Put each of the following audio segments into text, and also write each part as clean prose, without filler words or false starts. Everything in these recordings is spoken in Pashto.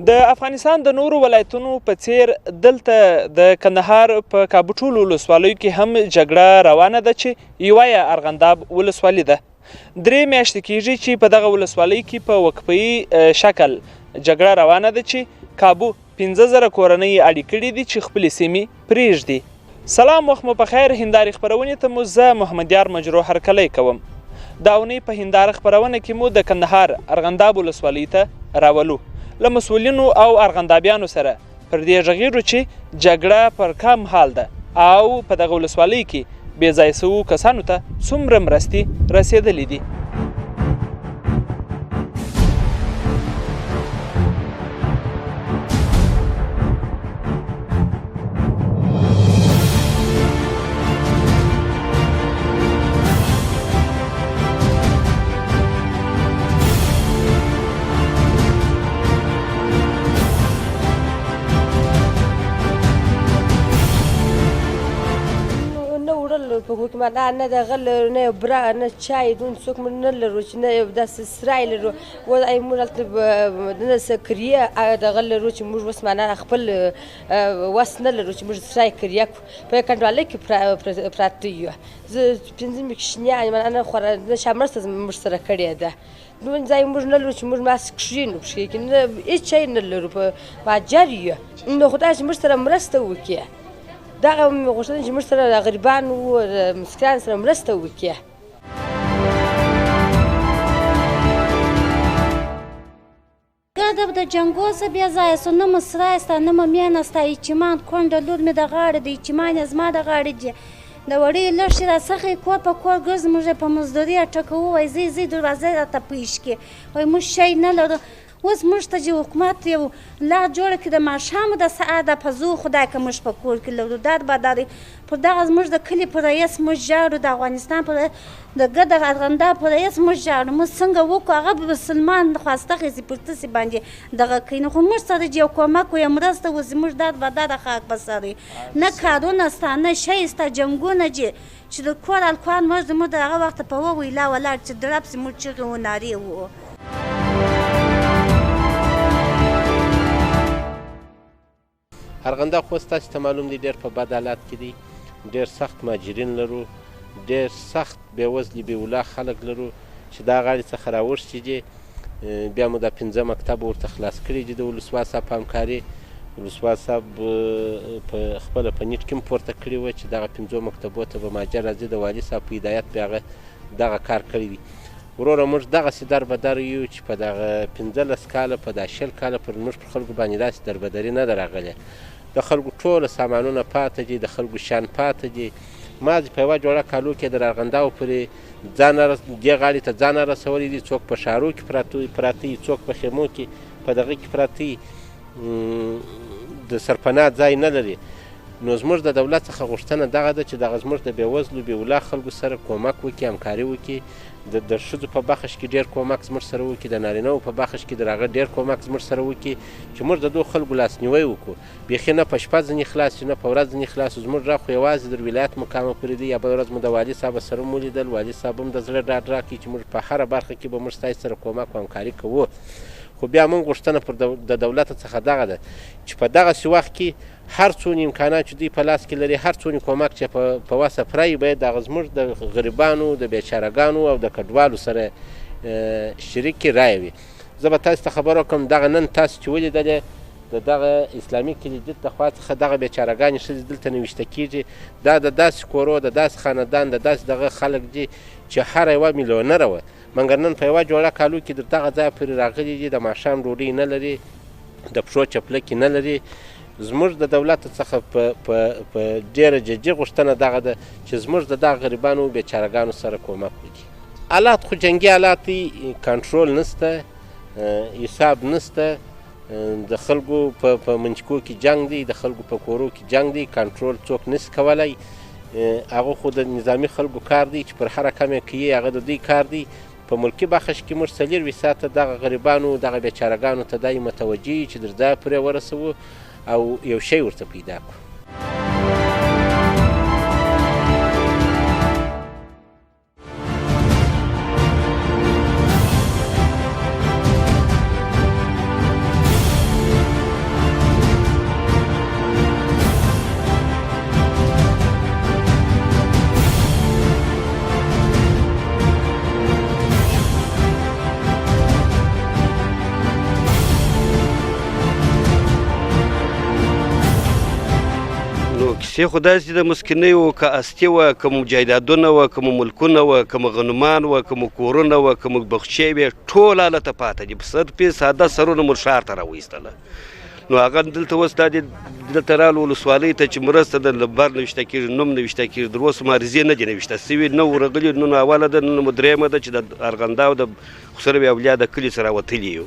د افغانستان د نورو ولایتونو په څیر دلته د کندهار په کابوټول ولسوالیو کې هم جګړه روانه ده چې یوه یې ارغنداب ولسوالي ده. 3 میاشتې کېږي چې په دغه ولسوالۍ کې په وقفه‌یي شکل جګړه روانه ده چې کابو 15,000 کورنۍ اړې کړي دي چې خپلې سیمې پرېږدي. سلام، وخت مو په خیر. هندارې خپرونې ته مو زه محمد یار مجروح هرکلی کوم. دا اونۍ په هنداره خپرونه کې مو د کندهار ارغنداب ولسوالۍ ته راولو، له مسؤلینو او ارغندابیانو سره پر دې غږیږو چې جګړه پر کوم حال ده او په دغه ولسوالۍ کې بې ځایه شوو کسانو ته څومره مرستې رسېدلې دي. په حکومتان نه د غل نه برا نه چای دون څوک موږ نه لرو چې نه داسې سرای لرو. وایي موږ هلته نه څه کریه د غل لرو چې موږ اوس معنا خپل وس نه لرو چې موږ سرای کریه کړو. په کنډوالۍ کې پراته یو. زه 15 ماشینیان یم، نه خوره نه چا مرسته موږ سره کړې ده. نو ځای موږ نه لرو چې موږ ماسک کښېنو پښې کې نه هېڅ شی نه لرو، په مهاجر یو. نو خدای چې موږ سره مرسته وکړي، دغه مې غوښتنه چې موږ سره د غریبانو د مسکینانو سره مرسته وکړي. ګرده د جنګو څه بې ځایه سو، نه مو سرای سته نه مو مینه سته. ایچمان کونډه لور مې د غاړې د ایچمان یې زما د غاړې دي. د وړې لښتې راڅخه یې کور په کور ګرځي، موږ یې په مزدوري اټکوو. وایي ځئ ځئ دروازه یې راته پیش کړي. وایي موږ شی نه لرو. اوس موږ ته چې حکومت یو لار جوړه کړي د ماښامو د ساعت د په زو خدای که موږ په کور کې لرو داد بداري. پر دغه زموږ د کلي په رئیس موږ ژاړو، د افغانستان په د ګرد ارغنداب په رئیس موږ ژاړو. موږ څنګه وکړو؟ هغه مسلمان خواسته خیسي پر تسې باندې دغه کوي. نو خو موږ سره چې یو کومک وي مرسته وسي، موږ داد بداره خاک په سر نه کارونه سته نه شی سته. جنګونه چې د کور الکوان موږ زموږ د هغه وخته په وویلا ولاړ چې درب سي موږ چغې و نارې وو. ارغنداب خو ستاسو ته معلوم دی ډېر په بد حالات کې دی، ډېر سخت مهاجرین لرو، ډېر سخت بېوزلي بېولا خلک لرو چې دا غاړې څخه راوښتي دي. بیا مو دا 15 مکتب ورته خلاص کړي دي د ولسوال صاحب په همکاري. ولسوال صاحب په خپله په نیټ کې هم پورته کړي وه چې دغه 15 مکتبو ته به مهاجر راځي. د والي صاحب په هدایت بیا هغه دغه کار کړی دی. وروره موږ دغسې دربدر یو چې په دغه 15 کاله په دا 20 کاله پر موږ پر خلکو باندې داسې دربدري نه ده راغلې. د خلکو ټوله سامانونه پاته دي، د خلکو شیان پاته دي. ما په یوه جوړه کالو کې د ارغنداو پورې دې غاړې ته ځان رسولی دي. څوک په ښارو کې پراته دي، څوک په خیمو کې په دغه کې پراته دي، د سرپناه ځای نه لري. نو زموږ د دولت څخه غوښتنه دغه ده چې دغه زموږ د بېوزلو بېولا خلکو سره کومک وکړي، همکاري وکړي. د ښځو په بخش کې ډېر کومک زموږ سره وکړي، د نارینهو په بخش کې د هغه ډېر کومک زموږ سره وکړي چې موږ د دغو خلکو لاسنیوی وکړو. بیخي نه په شپه ځینې خلاص نه په ورځ ځینې خلاص. زموږ را خو یوازې د ولایت مقامه پورې دی. یا بله ورځ مو د والي صاحب سره مو لیدل، والي صاحب هم د زړه ډاډ راکړي چې موږ په هره برخه کې به موږ ستاسو سره کومک او همکاري کوو. خو بیا موږ غوښتنه پر د دولت څخه دغه ده چې په دغسې وخت کې هر څونه امکانات چې دوی په لاس کې لري، هر څونه کومک چې په وسه پرایي، باید دغه زموږ د غریبانو د بیچارهګانو او د کډوالو سره شریک رایه وي. زه به تاسو ته خبر وکړم دغه نن تاسو چې ولیدلې د دغه اسلامي کلیدیت د خوا څخه دغه بیچارهګانې ښځې دلته نویشته کېږي. دا د داسې کورو د داسې خاندان د داسې دغه خلک دي چې هره یوه میلیونره وه، مګر نن په یوه جوړه کالو کې در دغه ځایه پورې راغلي دي. د ماښام ډوډۍ نه لري، د پښو چپلکې نه لري. زموږ د دولت څخه په ډېره جدي غوښتنه دغه ده چې زموږ د دغه غریبانو او بیچارهګانو سره کومک وکړي. حالات خو جنګي حالات دي، کنټرول نسته، حساب نسته. د خلکو په منچکو کې جنګ دی، د خلکو په کورو کې جنګ دی. کنټرول څوک نسي کولی. هغه خو د نظامي خلکو کار دی چې پر هره کم یې کوي، هغه د دوی کار دی. په ملکي بخش کې موږ 4 ساعته دغه غریبانو دغه بیچارهګانو ته دا متوجه یو چې در ځای پورې ورسوو او یو شی ورته پیدا کړو. پیسې خو داسې د مسکینیو که استي وه که مو جایدادونه وه که مو ملکونه وه که مو غنمان وه که مو کورونه وه که مو بخچې وې ټول هلته پاته دي په 100% ساده سرونه مو ښار ته راوایستله نو هغه دلته اوس دا دلته رالو ولسوالۍ ته چې مرسته د لمبر نه ویشته کېږي نوم نه ویشته کېږي تر اوسه معرضې نه دي نه ویشته سوي نه ورغلي نن اوله ده نن مو درېیمه ده چې د ارغنداو د خسرو اولیا د کلي څخه راوتلي یو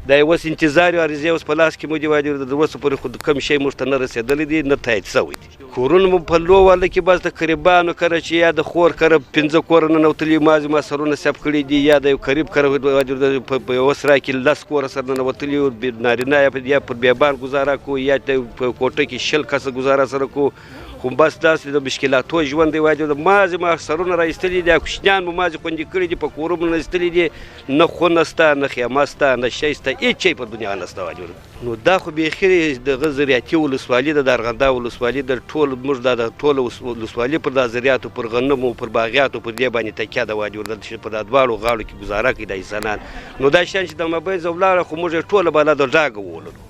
دا یې اوس انتظار یو عریضې اوس په لاس کې مو دي وایي تر اوسه پورې خو کوم شی موږ ته نه رسېدلی دی نه تایید شوی دی کورونه مو په لو واله کې بس د قریبانو کره چې یا د خور کره 15 کوره ننوتلي مازې ما سرونه سیب کړي دي یا د یو قریب کره په یوه سرای کې 10 کوره سره ننوتلي نارینه یا پر بیابان ګزاره کو یا په کوټه کې 20 کسه ګزاره سره کو خو بس داسې د مشکلاتو ژوند دی وایي د مازې ما سرونه را ایستلي دي کوچنیان مو مازې خوندي کړي دي په کورونو نه ایستلي دي نه خونه شته نه خیمه شته نه شی شته هېڅ شی په دنیا نه شته وایي نو دا خو بیخي دغه زراعتي ولسوالي ده د ارغندا ولسوالي د ټول موږ د ټوله ولسوالي پر دا زراعتو پر غنمو پر باغیاتو پر دې باندې تکیه ده وایي چې په دا دواړو غاړو کې ګزاره کوي د انسانان نو دا شیان چې د مبیز او ولاړه خو موږ یې ټوله بالا د ډاګه وولو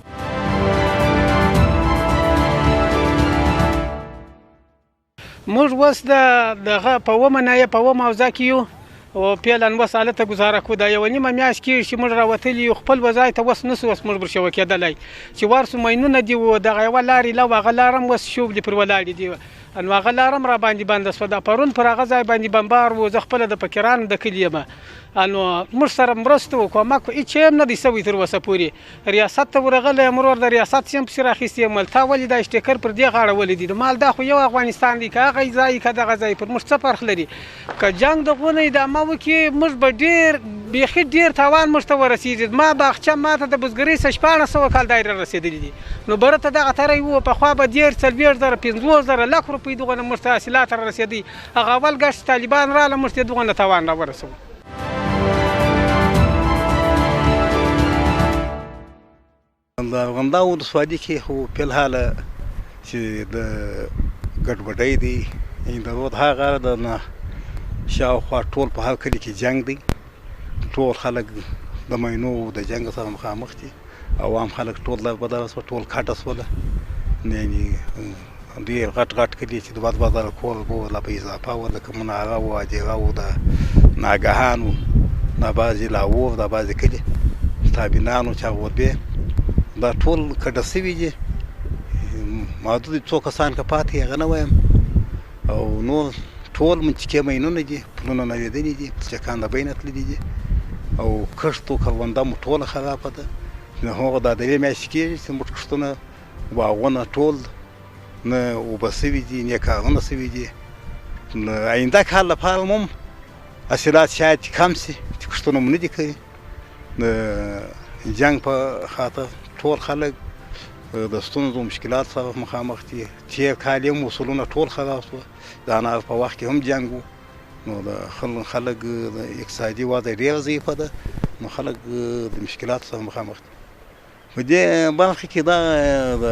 موږ اوس دغه په اومه نایه په اومه اوضاع کې یو او فعلا اوس هلته ګزاره کوو دا یوه نیمه میاشت کېږي چې موږ راوتلي یو خپل وظایف ته اوس نسو اوس موږ برشوه کېدلی چې ورسو ماینونه دي و دغه یوه لارې لو هغه لاره هم اوس شوبلې پر ولاړې دي نو هغه لاره هم را باندې بنده شوه دا پرون پر هغه ځای باندې بمبار و زه خپله د فقیرانو د کلي یم نو موږ سره مرسته و کومک هېڅ شی هم نه دی شوی تر اوسه پورې ریاست ته ورغلی یم ورور د ریاست سیم پسې راخیستې یم ول تا ولې دا اشتکر پر دې غاړه ولې دي مال دا خو یو افغانستان دی که هغه ځای که دغه ځای پر موږ څه فرق لري که جنګ دغونه ادامه وکړي موږ به ډېر بیخي ډېر تاوان موږ ته ورسېږي ما باغچه ماته د بزګرۍ څه 1400 کال دایره رسېدلي دي نو بره ته دغه تری و پخوا به 40 50 لک روپۍ دغونه موږ ته حاصلات را رسېدي هغه اول ګشت طالبان راله موږ ته دغونه تاوان را ورسوي د ارغندا ولسوالي کې خو فلحال چې د ګډوډۍ دی د رود هغه د نه شاوخوا ټول په هر کلي کې جنګ دی ټول خلک د مینو د جنګ سره مخامخ دي عوام خلک ټول له بدله شوه ټول کټه شوله یعنې ډېر غټ غټ کلي چې د بدله کور به لا په اضافه وه لکه مناره وه هدیره وه د ناګهان وو دا بعضې لاور دا بعضې کلي تابینان وو چاغوربې دا ټول کډه شوي دي محدود څو کسان که پاتې هغه نه وایم او نور ټول منچکې مینونه دي پلونه نوېدلي دي پلچکان د بینه تللي دي او کښت و کرونده مو ټوله خرابه ده نو هغه دا درې میاشتې کېږي چې زموږ کښتونه باغونه ټول نه اوبه شوي دي نه کارونه شوي دي نو آینده کال لپاره مو هم حاصلات شاید کم شي چې کښتونه مو نه دي کړي د جنګ په خاطر ټول خلک د ستونزو مشکلات سره مخامخ دي تېر کال یې اصولونه ټول خراب شوه د انار په وخت کې هم جنګ و نو د خلک د اقتصادي وضع ډېره ضعیفه ده نو خلک د مشکلاتو سره مخامخ دي په دې برخه کې دا د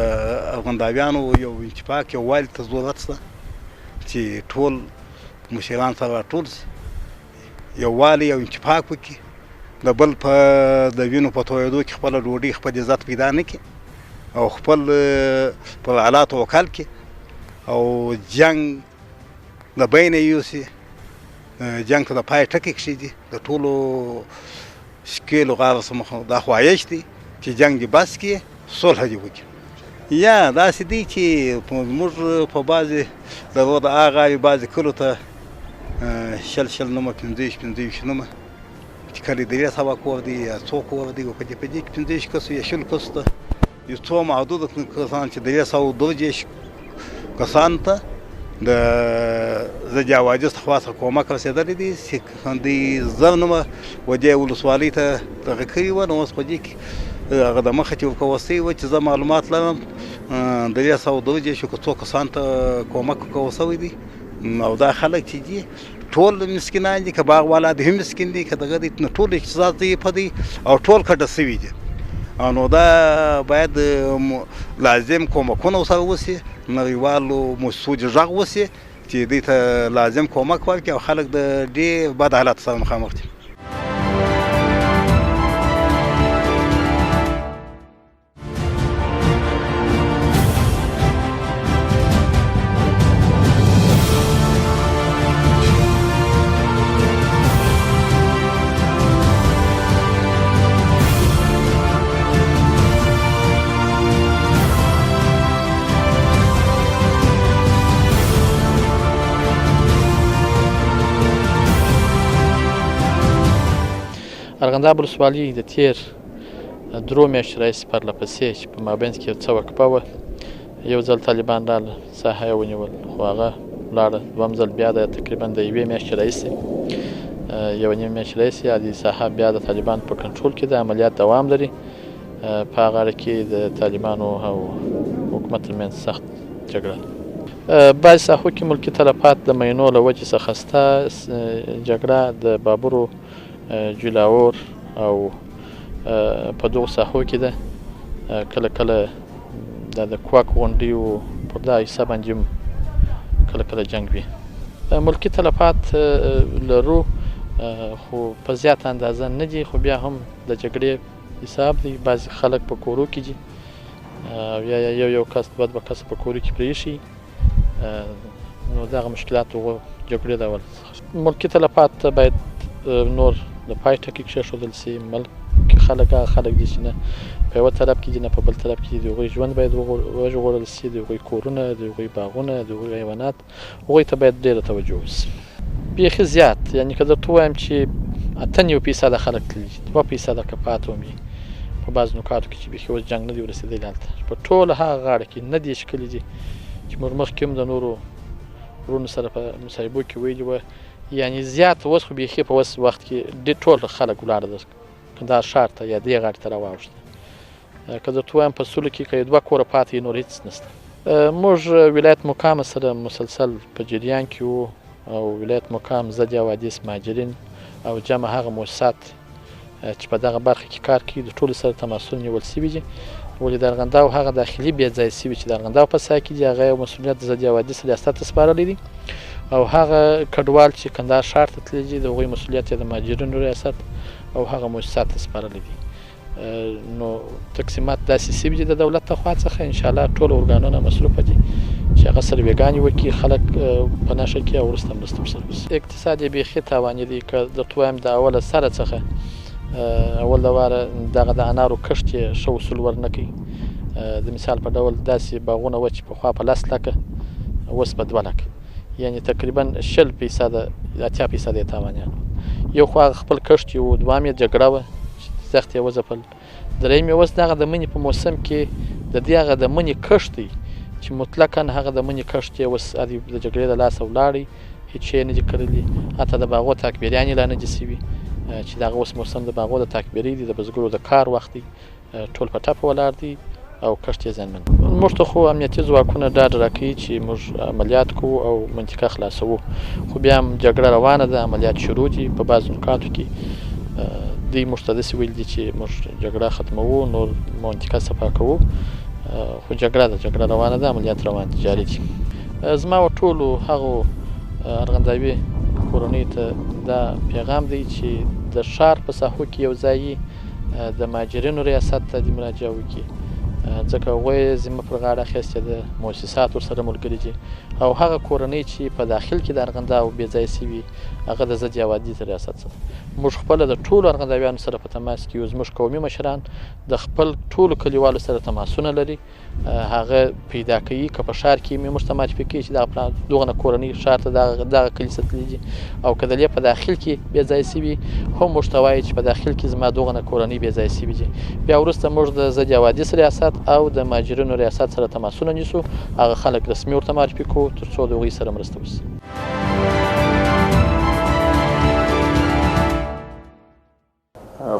ارغنداویانو یو اتفاق یووالي ته ضرورت شته چې ټول مشران سره راټول شي یووالی یو اتفاق وکړي د بل په د وینو په تویېدو کې خپله ډوډۍ خپل عزت پیدا نه کړي او خپل پر حالاتو وکل کړي او جنګ د بینه یوسي جنګ ته د پای ټکی کښېږدي د ټولو شکیلو غاړو څخه دا خواهش دی چې جنګ دې بس کړي صلح دې وکړي یا داسې دی چې موږ په بعضې د رود هغه بعضې کلو ته شل نومه 15 نومه چې کله 300 کور دي یا 100 کور دي او په دې کې 15 کسو یا 10 کسو ته یو څو محدود کسان چې 302 کسان ته د زه جواجز خوا څخه کومک رسېدلی دي چې دوی زر نومه ودې ولسوالۍ ته دغه کړي وه نو اوس په دې کې هغه د مخه چې ورکول شوي وه چې زه معلومات لرم 302 که څو کسان ته کومک ورکول شوی دی او دا خلک چې دي ټول مسکینان دي که باغ والا دي هم مسکین دي که دغه دي نو ټول اقتصاد ضعیفه دی او ټول کډه شوي دي نو دا باید لازم کومکونه ورسره وشي نړیوالو مؤسسو دې غږ وشي چې دوی ته لازم کومک ورکړي او خلک د ډېر بد حالت سره مخامخ دي ارغنداب ولسوالي د تیر 3 میاشتې راهیسې پرله پسې چې په مابینځ کې یو څه وقفه وه، یو ځل طالبان راغله ساحه یې ونیول، خو هغه لاړه. دویم ځل بیا د تقریبا د 1 میاشتې راهیسې 1.5 میاشتې راهیسې د ساحه بیا د طالبان په کنټرول کې د عملیات دوام لري. په هغه اړه کې د طالبانو او حکومت ترمنځ سخت جګړه ده. بعضې ساحو کې ملکي تلفات د مینو له وجې څخه شته. جګړه د بابرو، جولاور او په دغو ساحو کې ده. کله کله د کوک غونډیو پر دا حصه باندې هم کله کله جنګ وي. ملکي تلفات لرو خو په زیاته اندازه نه دي، خو بیا هم د جګړې حساب دی. بعضې خلک په کورو کې دي او یا یو کس دوه کسه په کورو کې پرېښي، نو دغه مشکلات هغو جګړې ډول ملکي تلفات باید نور د پای ټکي کېښودل سي. ملک خلک هغه خلک دي چې نه په یوه طرف کې دي نه په بل طرف کې دي. د هغوی ژوند باید وژغورل سي، د هغوی کورونه، د هغوی باغونه، د هغوی حیوانات، هغوی ته باید ډېره توجه وسي. بیخي زیات، یعنې که درته ووایم چې 98% خلک تللي، 2% که پاته هم وي په بعضو نکاتو کې چې بیخي اوس جنګ نه دی ورسېدلی هلته. په ټوله هغه غاړه کې نه دېرش کلي دي چې موږ مخکې هم د نورو وروڼو سره په مصاحبو کې ویلي وه، یعنې زیات اوس خو بیخي په اوس وخت کې ټول خلک ولاړه د کندهار ښار ته یا دې غاړې ته راواوښته. که درته ووایم په سلو کې که 2 کوره پاتې نور هېڅ نشته. موږ ولایت مقام سره مسلسل په جریان کې وو او ولایت مقام ضد حوادث، مهاجرین او جمع هغه مؤسسات چې په دغه برخه کې کار کوي د ټولو سره تماسونه نیول سوي دي. ولې د ارغنداو هغه داخلي بې ځای سوي چې د ارغنداو په ساحه کې دي هغه یو مسؤلیت د ضد حوادث ریاست ته سپارلی دی، او هغه کډوال چې کندهار ښار ته تللي دي د هغوی مسؤلیت یې د مهاجرینو ریاست او هغه مؤسسات ته سپارلی دی. نو تقسیمات داسې سوي دي د دولت له خوا څخه انشاءالله ټول ارګانونه مصروفه دي چې هغه سروېګانې وکړي، خلک په نښه کړي او وروسته مرسته ورسره وشي. اقتصاد یې بیخي تاواني دی. که درته ووایم د اوله سره څخه اول د واره دغه د انارو کښت یې ښه وصول ورنه کوي. د مثال په ډول داسې باغونه وه چې پخوا په 10 لکه اوس په 2 لکه، یعنې تقریبا 20% 80% یې تاوانیان وو. یو خو هغه خپل کښت یو، دویم یې جګړه وه چې سخت یې وځپل، درېیم یې اوس دغه د مني په موسم کې د دې هغه د مني کښت دی چې مطلقاً هغه د مني کښت یې اوس د جګړې د لاسه ولاړی، هېڅ شی نه دي کړلي. حتی د باغو تاکبیریان یې لا نه دي سوي چې دغه اوس موسم د باغو د تاکبیري دی، د بزګرو د کار وخت دی، ټول په ټپه ولاړ دی او کښت یې زیانمن. موږ ته خو امنیتي ځواکونه ډاډ راکوي چې موږ عملیات کوو او منطقه خلاصوو، خو بیا هم جګړه روانه ده، عملیات شروع دي. په بعضو نکاتو کې دوی موږ ته داسې ویل دي چې موږ جګړه ختموو، نور منطقه صفا کوو، خو جګړه ده، جګړه روانه ده، عملیات روان دي، جاري دي. زما و ټولو هغو ارغنداوي کورنیو ته دا پیغام دی چې د ښار په ساحو کې یو ځای د مهاجرینو ریاست ته دې مراجعه وکړي، ځکه هغوی یې ذمه پر غاړه اخیستې ده، مؤسسات ورسره ملګري دي، او هغه کورنۍ چې په داخل کې د ارغنداو بې ځایه سوي هغه د ضد حوادث ریاست څخه. موږ خپله د ټولو ارغنداویانو سره په تماس کې یو. زموږ قومي مشران د خپل ټولو کلیوالو سره تماسونه لري، هغه پیدا کوي. که په ښار کې موږ ته معرفي کوي چې دغه کورنۍ ښار ته دغه کلي تللي دي، او که دلې په داخل کې بې ځایه سوي هم موږ ته وایي چې په داخل کې زما دغه کورنۍ بې ځایه سوي دي. بیا وروسته موږ د ضد حوادث ریاست او د مهاجرینو ریاست سره تماسونه نیسو، هغه خلک رسمي ورته معرفي کوو تر څو د هغوی سره مرسته وشي.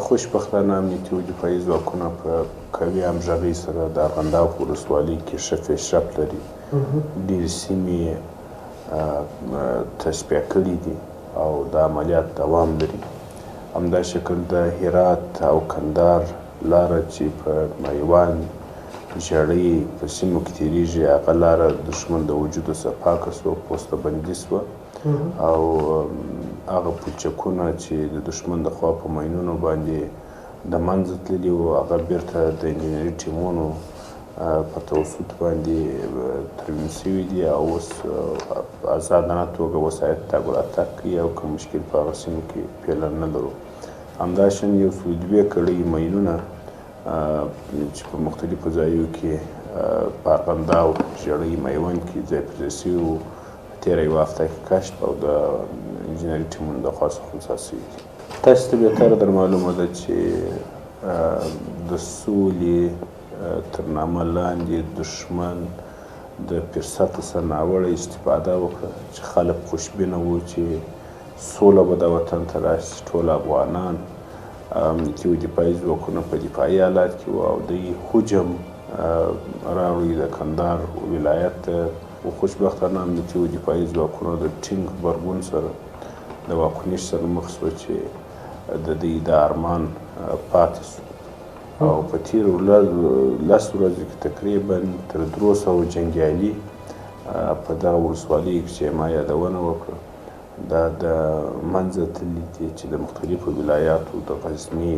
خوشبختانه امنیتي او دفاعي ځواکونه په قوي همغږۍ سره د ارغنداب په ولسوالۍ کې ښه پیشرفت لري. ډېرې سیمې تشبیه کړي دي او د عملیات دوام لري. همدا شکل د هرات او کندهار لاره چې په میوند، ژړۍ په سیمو کې تېرېږي، هغه لاره دښمن د وجوده څخه پاکه سوه، پوسته بندي سوه، او هغه پلچکونه چې د دښمن د خوا په ماینونو باندې د منځه تللي وو هغه بیرته د انجینري ټیمونو په توسط باندې ترمیم سوي دي، او اوس په ازادانه توګه وسایط تګ راتګ کوي او که مشکل په هغه سیمو کې فعلا نه لرو. همداشان 102 کړۍ ماینونه چې په مختلفو ځایو کې په ارغنداو، ژړۍ، میوند کې ځای پر ځای سوي وو، تېره یوه هفته کې کشف او د انجینري ټیمونو د خوا څخه خنثی سوي دي. تاسو ته بهتره در معلومه ده چې د سولې تر نامه لاندې دښمن د فرصت څخه ناوړه استفاده وکړه چې خلک خوشبینه وو چې سوله به د وطن ته راشي، ټول افغانان امنیتي و دفاعي ځواکونه په دفاعي حالات کې وو او دوی حجم راوړی د کندهار ولایت ته. خوشبختانه امنیتي و دفاعي ځواکونو د ټینګ غبرګون سره د واکمنۍ سره مخ شوه چې د دوی د ارمان پاتې شو او په تېرو 10 ورځو کې تقریبا تر 300 جنګیالي په دغه ولسوالیو کې چې ما یادونه وکړه دا د منځه تللي دي چې د مختلفو ولایاتو د غزني،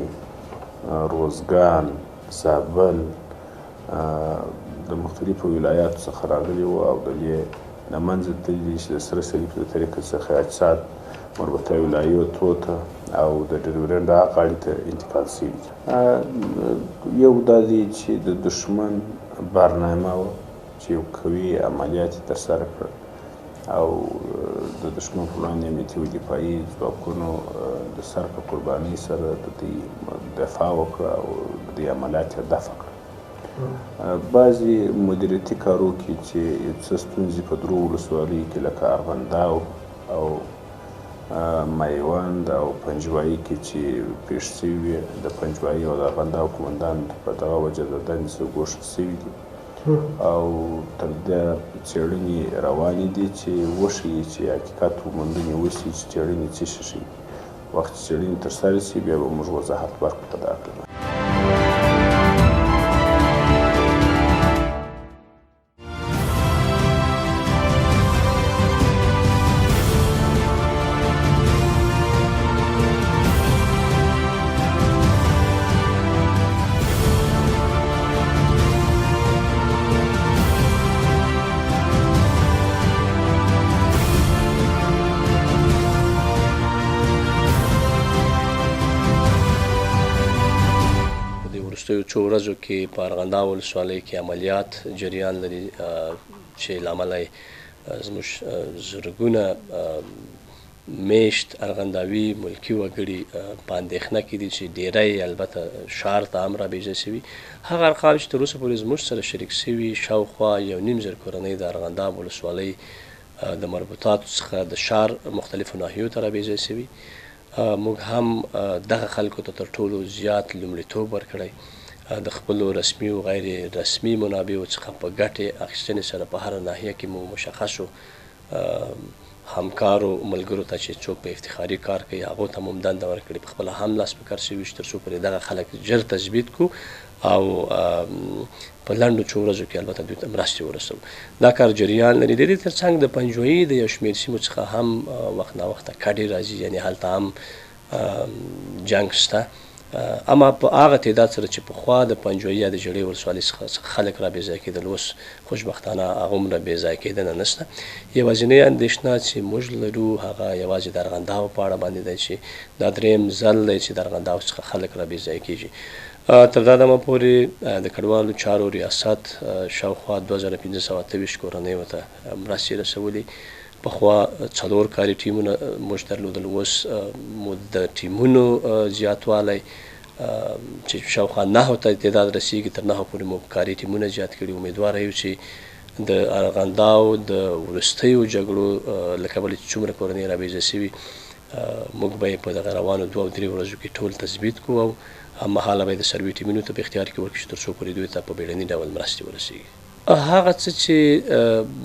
روزګان، زابل د مختلفو ولایاتو څخه راغلي وو او د دې د منځه تللي چې د سره صلیب د طریقې څخه اجساد مربوطه ولایاتو ته او د ډیورنډ غاړې ته انتقال شوي دي. یو دا دی چې د دښمن برنامه وه چې یو قوي عملیات یې ترسره کړل او د دښمن په وړاندې امنیتي و دفاعي ځواکونو د سر په قربانۍ سره د دوی دفاع وکړه او د دې عملیات یې دفع کړل. بعضې مدیریتي کارو کې چې یو څه ستونزې په درو ولسوالیو کې لکه ارغنداو او میوند او پنجوایي کې چې پېښ شوي وې، د پنجوایي او د ارغنداو قومندان په دغه وجه د دندې څخه ګوښه شوي دي او تر دې څېړنې روانې دي چې وښیي چې حقیقت وموندنې وشي چې څېړنې څه شي ښیي. وخت چې څېړنې ترسره شي بیا به موږ وضاحت ورکړو په دغه اړه. وروستیو څو ورځو کې په ارغنداو ولسوالۍ کې عملیات جریان لري چې له امله یې زموږ زرګونه میشت ارغنداوي ملکي وګړي په اندېښنه کې دي چې ډېری البته ښار ته هم رابېژه شوي. هغه ارقام چې تر اوسه پورې زموږ سره شریک شوي شاوخوا 1.5 کورنۍ د ارغنداب ولسوالۍ د مربوطاتو څخه د ښار مختلفو ناحیو ته رابېژه شوي. موږ هم دغه خلکو ته تر ټولو زیات لومړیتوب ورکړی د خپلو رسمي او غیر رسمي منابعو څخه په ګټې اخیستنې سره په هره ناحیه کې مو مشخصو همکارو ملګرو ته چې څوک په افتخاري کار کوي هغو ته مو هم دنده ورکړې، په خپله هم لاس په کار شوي تر څو پورې دغه خلک ژر تثبیت کړو او په لنډو څو ورځو کې البته دوی ته مرستې ورسوو. دا کار جریان لري. د دې تر څنګ د پنجوایي د یو شمېر سیمو څخه هم وخت ناوخته کډې راځي، یعنې هلته هم جنګ شته، اما په هغه تعداد سره چې پخوا د پنجوایي یا د ژړۍ ولسوالۍ څخه خلک را بېځای کېدل، اوس خوشبختانه هغومره بېځای کېدنه نشته. یوازینۍ اندېښنه چې موږ لرو هغه یوازې د ارغنداو په اړه باندې دی چې دا درېیم ځل دی چې د ارغنداو څخه خلک را بېځای کېږي. تر دا دمه پورې د کډوالو چارو ریاست شاوخوا 2528 کورنیو ته مرستې رسولي. پخوا 4 کاري ټیمونه موږ درلودل، اوس مو د ټیمونو زیاتوالی چې شاوخوا 9 ته تعداد رسیږي، تر 9 پورې مو کاري ټیمونه زیات کړي. امیدواره یو چې د ارغنداو د وروستیو جګړو له کبله چې څومره کورنۍ رابېځه شوي موږ به یې په دغه روانو 2 او 3 ورځو کې ټول تثبیت کړو او هممهاله به یې د سروي ټیمونو ته په اختیار کې ورکړو تر څو پورې دوی ته په بیړني ډول مرستې ورسیږي. هغه څه چې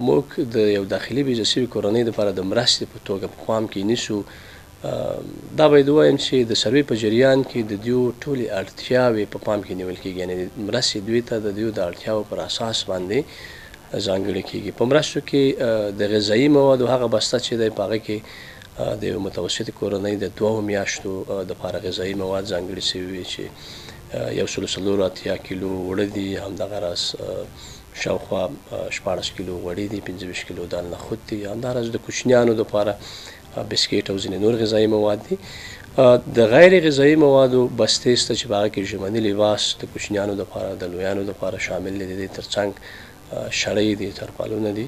موږ د یو داخلي بېځایه شوي کورنۍ دپاره د مرستې په توګه په پام کې نیسو، دا باید ووایم چې د سروي په جریان کې د دوی ټولې اړتیاوې په پام کې نیول کېږي، یعنې مرستې دوی ته د دوی د اړتیاوو پر اساس باندې ځانګړې کېږي. په مرستو کې د غذایي موادو هغه بسته چې دی په هغه کې د یو متوسطې کورنۍ د 2 میاشتو دپاره غذایي مواد ځانګړي شوي وي چې 184 کیلو وړه دي، همدغه راز شاوخوا 14 کیلو غوړي دي، 25 کیلو دال نخود دي، همداراز د کوچنیانو دپاره بسکیټ او ځینې نور غذایي مواد دي. د غیر غذایي موادو بستې شته چې په هغه کې ژمني لباس د کوچنیانو دپاره د لویانو دپاره شامل دي. د دې تر څنګ شړۍ دي، ترپالونه دي،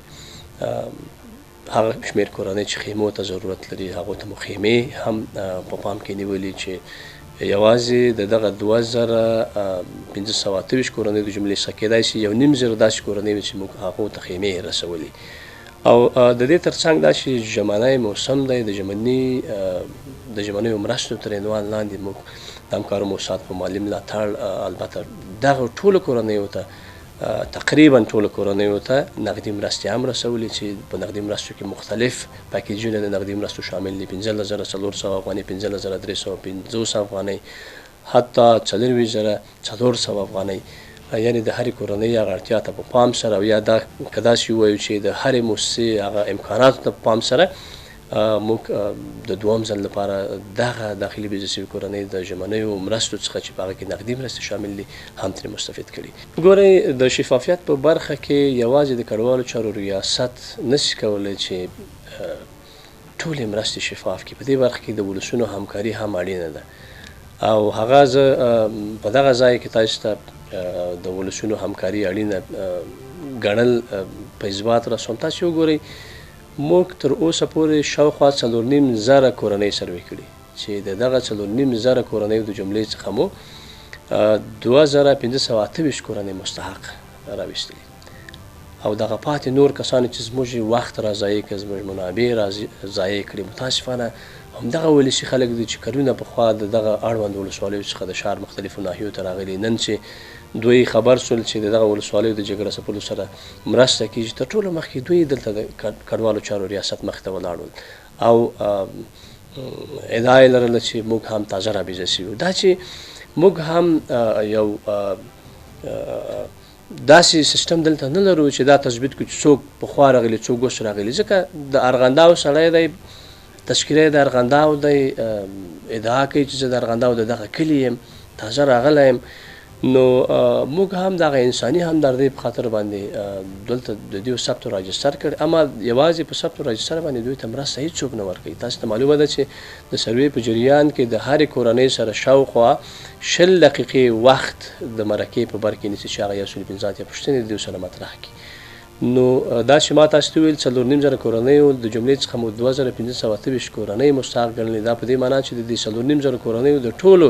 هغه شمېر کورنۍ چې خیمو ته ضرورت لري هغو ته مو خیمې هم په پام کې نیولي چې یوازې د دغه 2528 کورنۍ د جملې څخه کېدای شي 1.5 داسې کورنۍ وي چې موږ هغو ته خیمې رسولي. او د دې ترڅنګ دا چې ژمنی موسم دی د ژمنیو مرستو تر عنوان لاندې موږ د همکارو موسساتو په مالي ملاتړ البته دغه ټولو کورنیو ته تقریبا ټولو کورنیو ته نقدي مرستې هم رسولي چې په نقدي مرستو کې مختلف پاکیجونه د نقدي مرستو شامل دي 15400 افغانۍ 15350 افغانۍ حتی 40400 افغانۍ یعنی د هرې کورنۍ هغه اړتیا ته په پام سره او یا دا که داسې ووایو چې د هرې مؤسسې هغه امکاناتو ته په پام سره موږ د دوم ځل لپاره دغه داخلي بیزه شوي کورنۍ د ژمنیو مرستو څخه چې په هغه کې نقدي مرستې شامل دي هم ترې مستفید کړي. ګورئ د شفافیت په برخه کې یوازې د کډوالو چارو ریاست نشي کولی چې ټولې مرستې شفاف کړي. په دې برخه کې د ولسونو همکاري هم اړینه ده او هغه زه په دغه ځای کې تاسو ته د ولسونو همکاري اړینه ګڼل په اثبات رسوم. تاسو وګورئ موږ تر اوسه پورې شاوخوا 4.5 کورنۍ سروې کړي چې د دغه 4.5 کورنیو د جملې څخه مو 2528 کورنۍ مستحق راویستلي او دغه پاتې نور کسانو چې زموږ وخت را ضایع کړ زموږ منابع را ضایع کړي متاسفانه همدغه ولسي خلک دي چې کلونه پخوا د دغه اړوند ولسوالیو څخه د ښار مختلفو ناحیو ته راغلي. نن چې دوی خبر شول چې دغه ولسوالیو د جګړه ځپلو سره مرسته کیږي تر ټولو مخکې دوی دلته د کډوالو چارو ریاست مخې ته ولاړول او ادعا یې لرله چې موږ هم تازه رابیزه شوي دا چې موږ هم یو داسې سیستم دلته نه لرو چې دا تثبیت کړو چې څوک پخوا راغلي څوک اوس راغلي ځکه د ارغنداو سړی دی تشکیله د ارغنداو دی ادعا کوي چې زه د ارغنداو د دغه کلي یم تازه راغلی یم نو موږ هم دغه انساني همدردۍ په خاطر باندې دلته د دوی ثبت راجستر کړ اما یوازې په ثبت راجستر باندې دوی ته مرسته هیڅوک نه ورکوي. تاسو ته معلومه ده چې د سروې په جریان کې د هرې کورنۍ سره شاوخوا 20 دقیقې وخت د مرکې په بر کې نیسي چې هغه 150 پوښتنې د دوی سره مطرح کړي. نو دا چې ما تاسو ته ویل 4.5 کورنیو د جملې څخه مو 2528 کورنۍ مستحق ګڼلې دا په دې معنا چې د دې 4.5 کورنیو د ټولو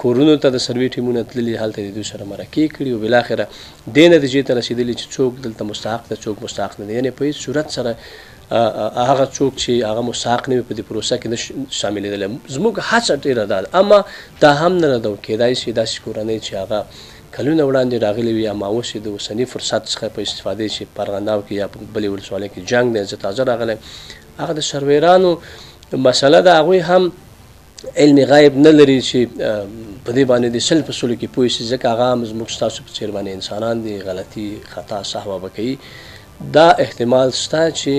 کورونو ته د سروې ټیمونه تللي هلته د دوی سره مرکې کړي او بالاخره دې نتیجې ته رسېدلي چې څوک دلته مستحق ده څوک مستحق نه دی یعنې په هېڅ صورت سره هغه څوک چې هغه مستحق نه وي په دې پروسه کې نه شاملېدلی. زموږ هڅه ډېره ده اما دا هم نه ده کېدای شي داسې کورنۍ چې هغه کلونه وړاندې راغلي وي اما اوس د اوسني فرصت څخه په استفادې چې په ارغنداو کې یا په بلې ولسوالۍ کې جنګ دی زه تازه راغلی هغه د سرویرانو مسله ده هغوی هم علم غیب نه لري چې په دې باندې د 100% کې پوه شي ځکه هغه هم زموږ ستاسو په څېر باندې انسانان دي غلطي خطا سهوه به کوي. دا احتمال شته چې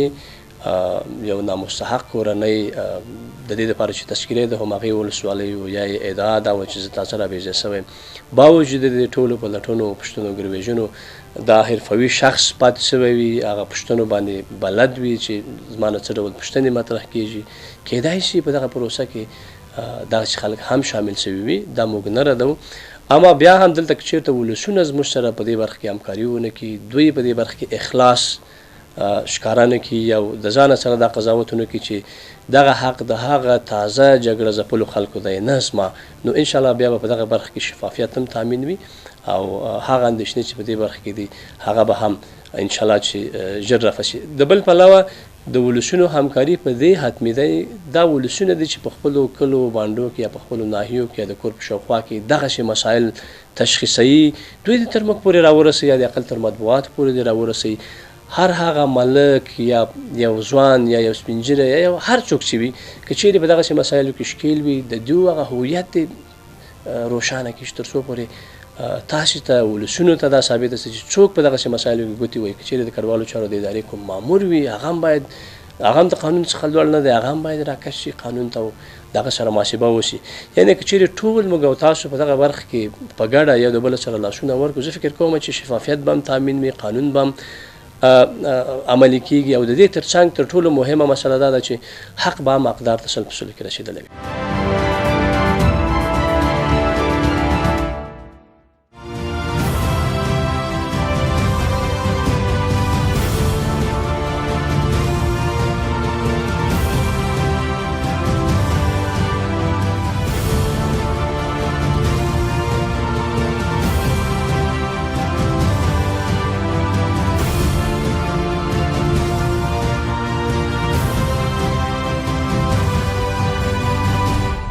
یو نامستحق کورنۍ د دې لپاره چې تشکیلې د هماغې ولسوالیو یا یې ادعا دا وه چې زه تازه رابیزه شوی باوجود د دې ټولو پلټنو پوښتنو ګرویژنو دا حرفوي شخص پاتې شوی وي هغه پوښتنو باندې بلد وي چې زما نه څه ډول پوښتنې مطرح کېږي کېدای شي په دغه پروسه کې داسې خلک هم شامل شوي وي دا موږ نه ردوو اما بیا هم دلته که چېرته ولسونه زموږ سره په دې برخه کې همکاري ونه کړي دوی په دې برخه کې اخلاص ښکاره نه کړي او د ځانه سره دا قضاوت ونه کړي چې دغه حق د هغه تازه جګړه ځپلو خلکو دی نه زما نو انشاءالله بیا به په دغه برخه کې شفافیت هم تامین وي او هغه اندېښنې چې په دې برخه کې دي هغه به هم انشاءالله چې ژر رفع شي. د بل پلوه د ولسونو همکاري په دې حتمي دی دا ولسونه دي چې په خپلو کلو بانډو کې یا په خپلو ناحیو کې یا د کور په شاوخوا کې دغسې مسایل تشخیصوي دوی دې تر موږ پورې راورسوي یا د اقل تر مطبوعاتو پورې دې راورسوي هر هغه ملک یا یو ځوان یا یو سپین ږیری یا یو هر څوک چې وي که چیرې په دغسې مسایلو کې ښکیل وي د دوی هغه هویت دې روښانه کړي چې تر څو پورې تاسو ته ولسونو ته دا ثابته شي چې څوک په دغسې مسایلو کې ګوتې وایي که چیرې د کډوالو چارو د ادارې کوم مامور وي هغه هم باید هغه هم د قانون څخه لوړ نه دی هغه هم باید راکش شي قانون ته دغه سره محاسبه وشي یعنې که چیرې ټول موږ او تاسو په دغه برخه کې په ګډه یو د بل سره لاسونه ورکړو زه فکر کوم چې شفافیت به هم تامین وي قانون به هم عملي کیږي او د دې ترڅنګ تر ټولو مهمه مسله دا ده چې حق به هم حقدار ته 100% کې رسېدلی وي.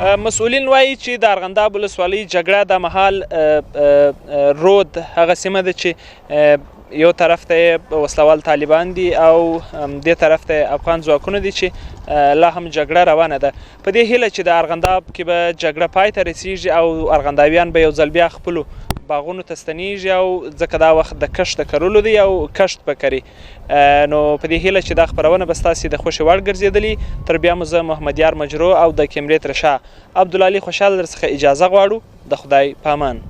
مسؤلین وایي چې د ارغنداب ولسوالۍ جګړه د مهال رود هغه سیمه ده چې یو طرف ته وسلوال طالبان دي او دې طرف ته افغان ځواکونه دي چې لا هم جګړه روانه ده. په دې هیله چې د ارغنداب کې به جګړه پای ته رسیږي او ارغندابیان به یو ځل بیا خپلو باغونو ته ستنیږي او ځکه دا وخت د کښت د کرلو دی او کښت به کري. نو په دې هیله چې دا خپرونه به ستاسې د خوښې وړ ګرځېدلي. تر بیا مو زه محمد یار مجرو او د کیمرې تر شا عبدالعلي خوشحال در څخه اجازه غواړو. د خدای په امان.